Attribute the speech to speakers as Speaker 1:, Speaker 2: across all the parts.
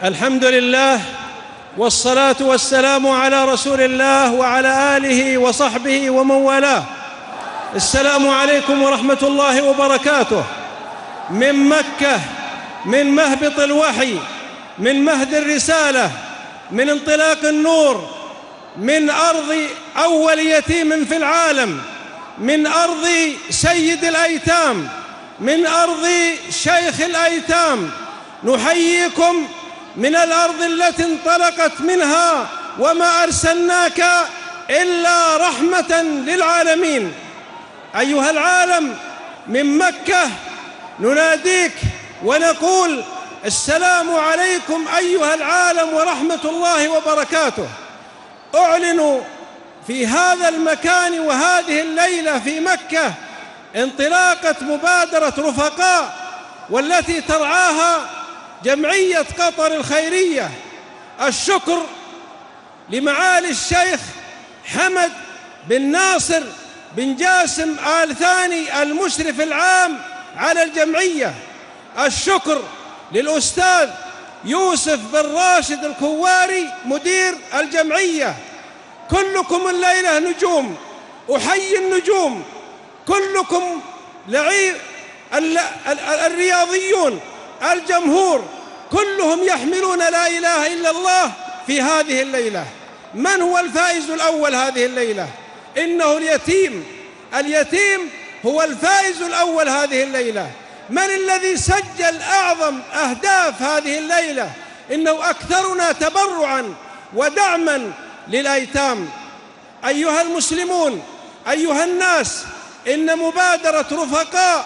Speaker 1: الحمد لله، والصلاة والسلام على رسول الله وعلى آله وصحبه ومن والاه. السلام عليكم ورحمة الله وبركاته. من مكة، من مهبط الوحي، من مهد الرسالة، من انطلاق النور، من أرض أول يتيم في العالم، من أرض سيد الأيتام، من أرض شيخ الأيتام، نحييكم من الأرض التي انطلقت منها وما أرسلناك إلا رحمة للعالمين. أيها العالم، من مكة نناديك ونقول السلام عليكم أيها العالم ورحمة الله وبركاته. أعلن في هذا المكان وهذه الليلة في مكة انطلاقة مبادرة رفقاء، والتي ترعاها جمعية قطر الخيرية. الشكر لمعالي الشيخ حمد بن ناصر بن جاسم آل ثاني المشرف العام على الجمعية. الشكر للأستاذ يوسف بن راشد الكواري مدير الجمعية. كلكم الليلة نجوم، أحيي النجوم، كلكم الرياضيون، الجمهور، كلهم يحملون لا إله إلا الله في هذه الليلة. من هو الفائز الأول هذه الليلة؟ إنه اليتيم. اليتيم هو الفائز الأول هذه الليلة. من الذي سجل أعظم أهداف هذه الليلة؟ إنه أكثرنا تبرعاً ودعماً للأيتام. أيها المسلمون، أيها الناس، إن مبادرة رفقاء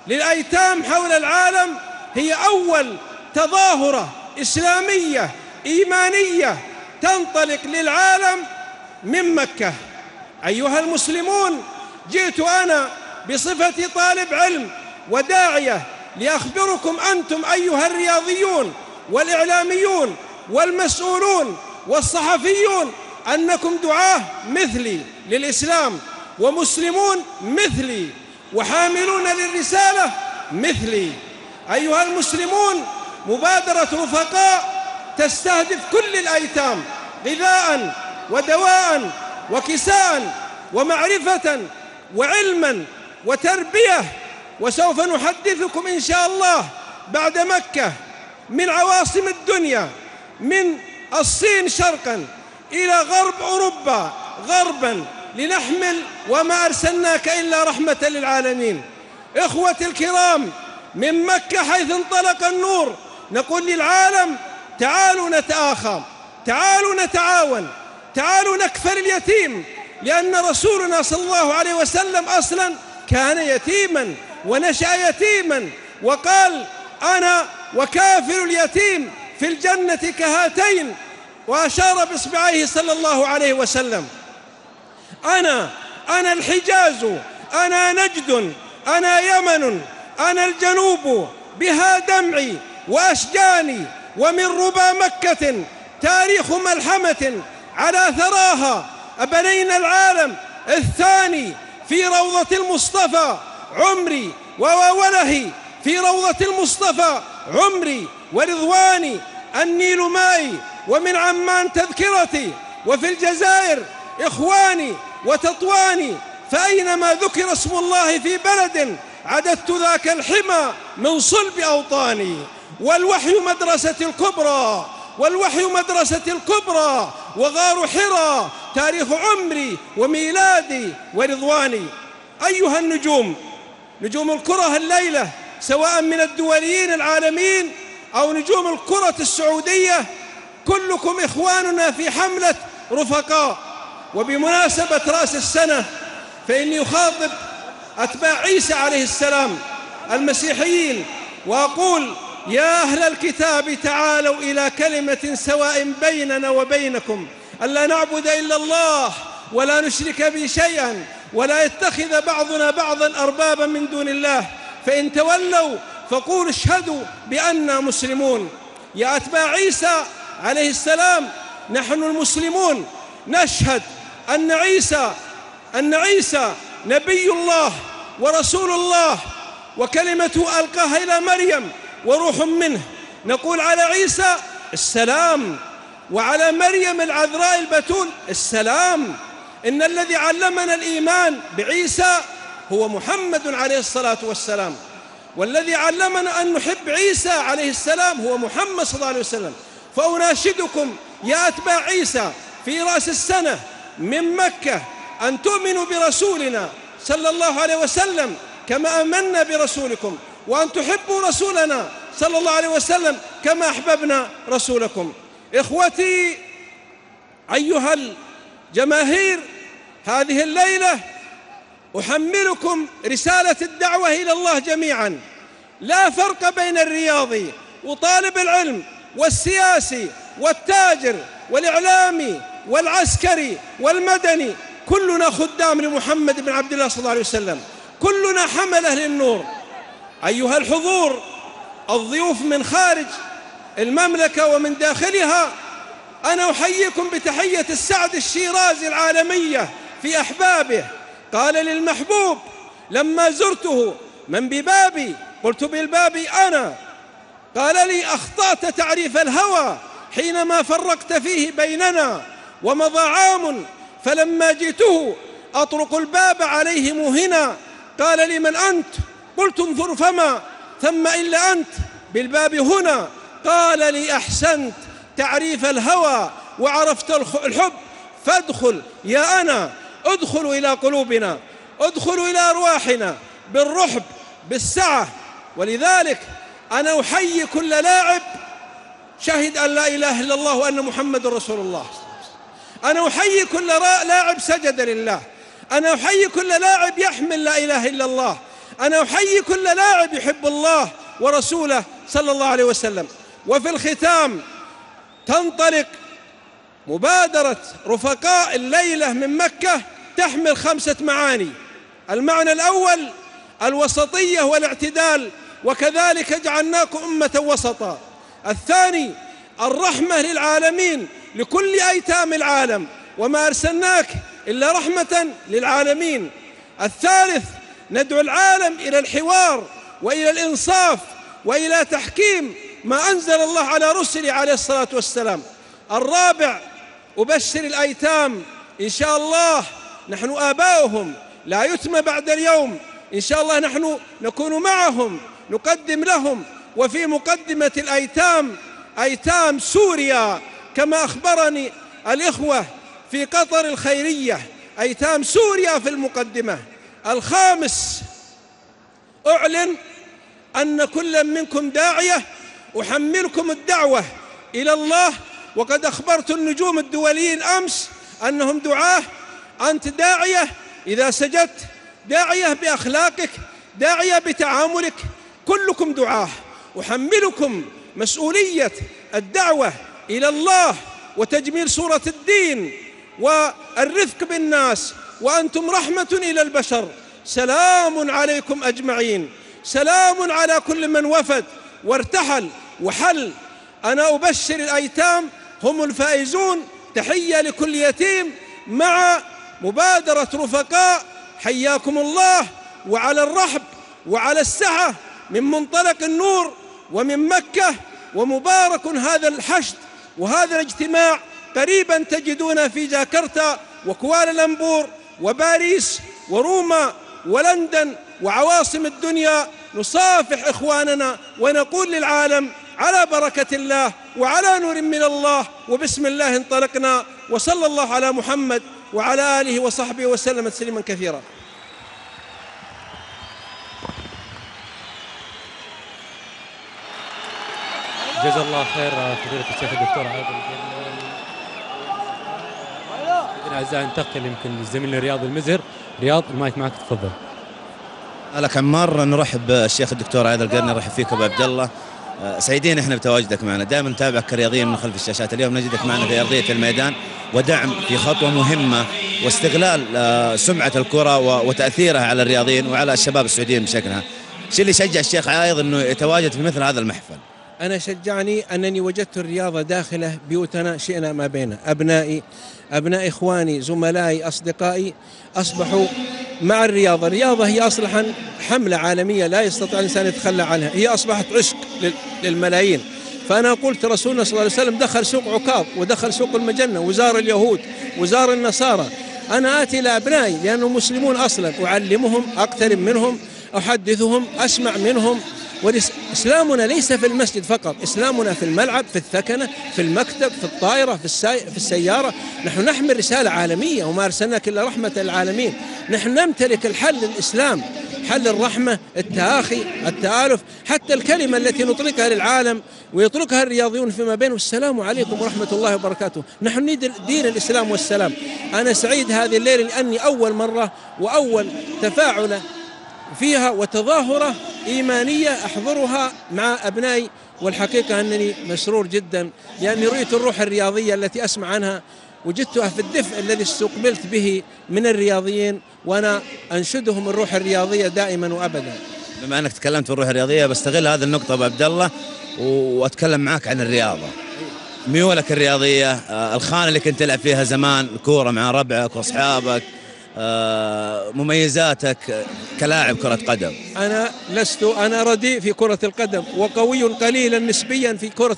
Speaker 1: للأيتام حول العالم هي أول تظاهرة إسلامية إيمانية تنطلق للعالم من مكة. أيها المسلمون، جئت أنا بصفتي طالب علم وداعية لأخبركم أنتم أيها الرياضيون والإعلاميون والمسؤولون والصحفيون أنكم دعاة مثلي للإسلام، ومسلمون مثلي، وحاملون للرسالة مثلي. أيها المسلمون، مبادرة رفقاء تستهدف كل الأيتام غذاء ودواء وكساء ومعرفة وعلما وتربية. وسوف نحدثكم إن شاء الله بعد مكة من عواصم الدنيا، من الصين شرقا إلى غرب أوروبا غربا، لنحمل وما أرسلناك إلا رحمة للعالمين. إخوتي الكرام، من مكة حيث انطلق النور نقول للعالم: تعالوا نتآخى، تعالوا نتعاون، تعالوا نكفل اليتيم، لأن رسولنا صلى الله عليه وسلم أصلا كان يتيما ونشأ يتيما، وقال: أنا وكافل اليتيم في الجنة كهاتين، وأشار بإصبعيه صلى الله عليه وسلم. أنا الحجاز، أنا نجد، أنا يمن، أنا الجنوب، بها دمعي وأشجاني، ومن ربى مكة تاريخ ملحمة، على ثراها أبنينا العالم الثاني، في روضة المصطفى عمري وولهي، في روضة المصطفى عمري ورضواني، النيل مائي ومن عمان تذكرتي، وفي الجزائر إخواني وتطواني، فأينما ذكر اسم الله في بلد عددت ذاك الحمى من صلب أوطاني. والوحي مدرسة الكبرى، والوحي مدرسة الكبرى، وغار حرى تاريخ عمري وميلادي ورضواني. أيها النجوم، نجوم الكرة الليلة، سواء من الدوليين العالمين أو نجوم الكرة السعودية، كلكم إخواننا في حملة رفقاء. وبمناسبة رأس السنة فإني أخاطب أتباع عيسى عليه السلام المسيحيين وأقول: يا أهل الكتاب تعالوا إلى كلمة سواء بيننا وبينكم ألا نعبد إلا الله ولا نشرك به شيئا ولا يتخذ بعضنا بعضا أربابا من دون الله، فإن تولوا فقولوا اشهدوا بأننا مسلمون. يا أتباع عيسى عليه السلام، نحن المسلمون نشهد أن عيسى نبي الله ورسول الله، وكلمته ألقاها إلى مريم وروح منه. نقول على عيسى السلام، وعلى مريم العذراء البتول السلام. إن الذي علمنا الإيمان بعيسى هو محمد عليه الصلاة والسلام، والذي علمنا أن نحب عيسى عليه السلام هو محمد صلى الله عليه وسلم. فأناشدكم يا أتباع عيسى في رأس السنة من مكة أن تؤمنوا برسولنا صلى الله عليه وسلم كما آمنا برسولكم، وأن تحبوا رسولنا صلى الله عليه وسلم كما أحببنا رسولكم. إخوتي أيها الجماهير، هذه الليلة أحملكم رسالة الدعوة إلى الله جميعا. لا فرق بين الرياضي وطالب العلم والسياسي والتاجر والإعلامي والعسكري والمدني، كلنا خدام لمحمد بن عبد الله صلى الله عليه وسلم، كلنا حملة للنور. أيها الحضور، الضيوف من خارج المملكة ومن داخلها، أنا أحييكم بتحية السعد الشيرازي العالمية في أحبابه. قال للمحبوب لما زرته: من ببابي؟ قلت: بالباب أنا. قال لي: أخطأت تعريف الهوى حينما فرقت فيه بيننا، ومضى عام فلما جئته أطرق الباب عليه موهنا. قال لي: من أنت؟ قلت: انظر فما ثم إلا أنت بالباب هنا. قال لي: أحسنت تعريف الهوى وعرفت الحب، فادخل يا أنا، ادخلوا إلى قلوبنا، ادخلوا إلى أرواحنا بالرحب بالسعة. ولذلك أنا أحيي كل لاعب شهد أن لا إله إلا الله وأن محمد رسول الله. أنا أحيي كل لاعب سجد لله. أنا أحيي كل لاعب يحمل لا إله إلا الله. أنا أحيي كل لاعب يحب الله ورسوله صلى الله عليه وسلم. وفي الختام تنطلق مبادرة رفقاء الليلة من مكة تحمل 5 معاني. المعنى الأول الوسطية والاعتدال، وكذلك جعلناكم أمة وسطا. الثاني الرحمة للعالمين لكل أيتام العالم، وما أرسلناك إلا رحمة للعالمين. الثالث ندعو العالم إلى الحوار وإلى الإنصاف وإلى تحكيم ما أنزل الله على رسله عليه الصلاة والسلام. الرابع أبشر الأيتام إن شاء الله، نحن آباؤهم لا يتم بعد اليوم، إن شاء الله نحن نكون معهم نقدم لهم. وفي مقدمة الأيتام أيتام سوريا كما أخبرني الإخوة في قطر الخيرية، أيتام سوريا في المقدمة. الخامس أعلن أن كل منكم داعية، أحملكم الدعوة إلى الله، وقد أخبرت النجوم الدوليين أمس أنهم دعاة. أنت داعية إذا سجدت، داعية بأخلاقك، داعية بتعاملك، كلكم دعاة. أحملكم مسؤولية الدعوة إلى الله وتجميل صورة الدين والرفق بالناس، وأنتم رحمة إلى البشر. سلام عليكم أجمعين، سلام على كل من وفد وارتحل وحل. أنا أبشر الأيتام هم الفائزون. تحية لكل يتيم مع مبادرة رفقاء، حياكم الله، وعلى الرحب وعلى السعة من منطلق النور ومن مكة. ومبارك هذا الحشد وهذا الاجتماع. قريبا تجدون في جاكرتا وكوالالمبور وباريس وروما ولندن وعواصم الدنيا نصافح إخواننا ونقول للعالم على بركة الله وعلى نور من الله، وبسم الله انطلقنا، وصلى الله على محمد وعلى آله وصحبه وسلم تسليما كثيرا.
Speaker 2: جزا الله خير فضيلة الشيخ الدكتور عادل. أعزائي ننتقل يمكن لزميلنا رياض المزهر. رياض المايك معك، تفضل.
Speaker 3: لك عمار، نرحب بالشيخ الدكتور عادل القرني، نرحب فيك ابو عبد الله. سعيدين احنا بتواجدك معنا، دائما نتابعك كرياضيين من خلف الشاشات. اليوم نجدك معنا في ارضيه الميدان، ودعم في خطوه مهمه واستغلال سمعه الكره وتاثيرها على الرياضيين وعلى الشباب السعوديين بشكلها. شو اللي شجع الشيخ عايض انه يتواجد في مثل هذا المحفل؟
Speaker 1: أنا شجعني أنني وجدت الرياضة داخله بيوتنا، شئنا ما بينه. أبناء إخواني، زملائي، أصدقائي أصبحوا مع الرياضة. الرياضة هي أصلا حملة عالمية لا يستطيع الإنسان يتخلى عنها، هي أصبحت عشق للملايين. فأنا قلت رسولنا صلى الله عليه وسلم دخل سوق عكاظ ودخل سوق المجنة وزار اليهود وزار النصارى. أنا آتي إلى أبنائي لأنهم مسلمون أصلا، أعلمهم، أقترب منهم، أحدثهم، أسمع منهم. وإسلامنا ليس في المسجد فقط، إسلامنا في الملعب، في الثكنة، في المكتب، في الطائرة، في السيارة. نحن نحمل رسالة عالمية، وما أرسلناك إلا رحمة للعالمين. نحن نمتلك الحل الإسلام، حل الرحمة، التآخي، التآلف، حتى الكلمة التي نطلقها للعالم ويطلقها الرياضيون فيما بينهم: السلام عليكم ورحمة الله وبركاته. نحن نريد دين الإسلام والسلام. أنا سعيد هذه الليلة لأني أول مرة وأول تفاعل فيها وتظاهرة إيمانية أحضرها مع أبنائي، والحقيقة أنني مسرور جدا لأني رأيت الروح الرياضية التي أسمع عنها، وجدتها في الدفء الذي استقبلت به من الرياضيين، وأنا أنشدهم الروح الرياضية دائما وأبدا.
Speaker 3: بما أنك تكلمت في الروح الرياضية، بستغل هذه النقطة أبو عبد الله وأتكلم معك عن الرياضة، ميولك الرياضية، الخانة اللي كنت تلعب فيها زمان، الكورة مع ربعك وأصحابك، مميزاتك كلاعب كرة قدم.
Speaker 1: أنا رديء في كرة القدم وقوي قليلا نسبيا في كرة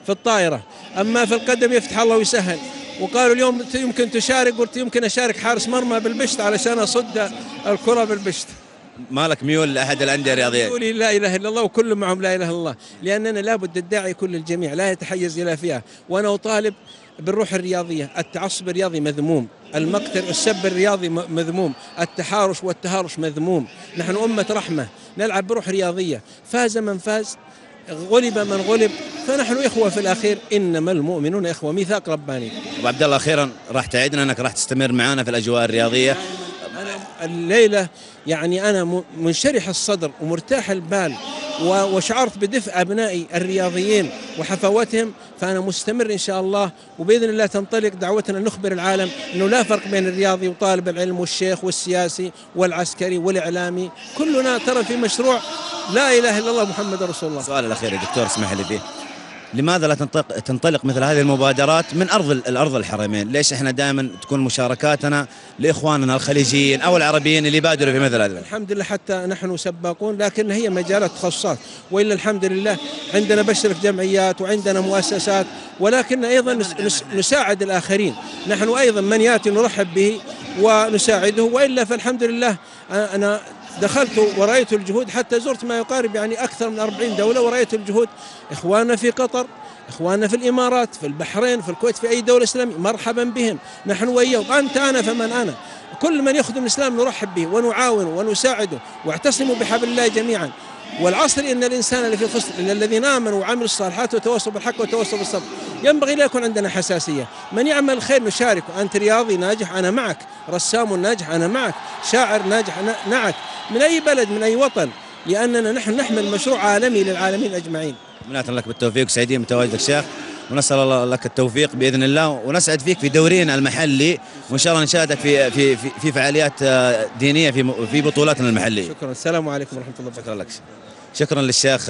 Speaker 1: الطائرة، أما في القدم يفتح الله ويسهل. وقالوا اليوم يمكن تشارك، قلت يمكن أشارك حارس مرمى بالبشت علشان أصد الكرة بالبشت.
Speaker 3: مالك ميول لأحد الأندية الرياضية؟
Speaker 1: قولي لا إله إلا الله وكل معهم لا إله إلا الله، لأننا لابد الداعي كل الجميع لا يتحيز إلى فئة. وأنا أطالب بالروح الرياضية. التعصب الرياضي مذموم، المقتل السب الرياضي مذموم، التحارش والتهارش مذموم. نحن أمة رحمة، نلعب بروح رياضية، فاز من فاز، غلب من غلب، فنحن إخوة في الأخير، إنما المؤمنون إخوة، ميثاق رباني.
Speaker 3: أبو عبد الله، أخيرا راح تعدنا أنك راح تستمر معنا في الأجواء الرياضية.
Speaker 1: أنا الليلة يعني أنا منشرح الصدر ومرتاح البال، وشعرت بدفء أبنائي الرياضيين وحفوتهم، فأنا مستمر إن شاء الله، وبإذن الله تنطلق دعوتنا نخبر العالم أنه لا فرق بين الرياضي وطالب العلم والشيخ والسياسي والعسكري والإعلامي، كلنا ترى في مشروع لا إله إلا الله محمد رسول الله.
Speaker 3: السؤال الأخير يا دكتور اسمح لي فيه، لماذا لا تنطلق مثل هذه المبادرات من أرض الحرمين؟ ليش إحنا دائما تكون مشاركاتنا لإخواننا الخليجيين أو العربيين اللي يبادروا في مثل هذا؟
Speaker 1: الحمد لله حتى نحن سباقون، لكن هي مجالات تخصصات، وإلا الحمد لله عندنا بشرك جمعيات وعندنا مؤسسات، ولكن أيضا نساعد الآخرين. نحن أيضا من يأتي نرحب به ونساعده، وإلا فالحمد لله أنا دخلت ورأيت الجهود، حتى زرت ما يقارب يعني أكثر من 40 دولة ورأيت الجهود. إخواننا في قطر، إخواننا في الإمارات، في البحرين، في الكويت، في أي دولة إسلامية، مرحبا بهم، نحن وإياهم، أنت أنا فمن أنا، كل من يخدم الإسلام نرحب به ونعاونه ونساعده، واعتصموا بحبل الله جميعا. والعصر إن الإنسان اللي في خسر إلا الذين آمنوا وعملوا الصالحات وتواصوا بالحق وتواصوا بالصبر. ينبغي لا يكون عندنا حساسية، من يعمل خير نشاركه. أنت رياضي ناجح أنا معك، رسام ناجح أنا معك، شاعر ناجح معك، من أي بلد من أي وطن، لأننا نحن نحمل مشروع عالمي للعالمين أجمعين.
Speaker 3: منات لك بالتوفيق، سعيدين بتواجدك شيخ، ونسأل الله لك التوفيق بإذن الله، ونسعد فيك في دورينا المحلي، وإن شاء الله نشاهدك في فعاليات دينية في بطولاتنا المحلية.
Speaker 1: شكرا، السلام عليكم ورحمة الله وبركاته.
Speaker 3: شكرا لك، شكرا للشيخ